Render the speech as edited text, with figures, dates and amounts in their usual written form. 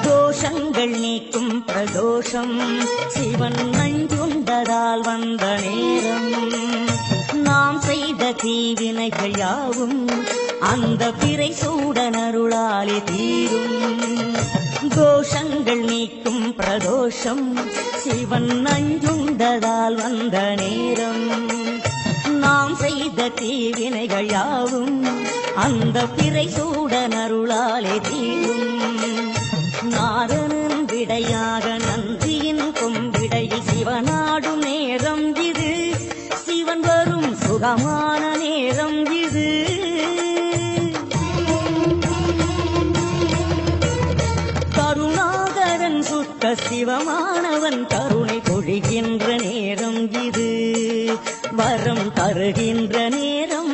தோஷங்கள் நீக்கும் பிரதோஷம் சிவன் நஞ்சுண்டதால் வந்த நேரம் நாம் செய்த தீவினைகள் யாவும் அந்த பிறை சூடனருளாலே தீரும் தோஷங்கள் நீக்கும் பிரதோஷம் சிவன் நஞ்சுண்டதால் வந்த நேரம் நாம் செய்த தீவினைகள் யாவும் அந்த பிறை சூடனருளாலே தீரும் நாரணன் விடையாக நந்தியின் கொம்பிடையில் சிவனாடும் நேரம் இது சிவன் வரும் சுகமான நேரம் இது கருணாகரன் சுத்த சிவமானவன் கருணை பொழிகின்ற நேரம் இது வரம் தருகின்ற நேரம்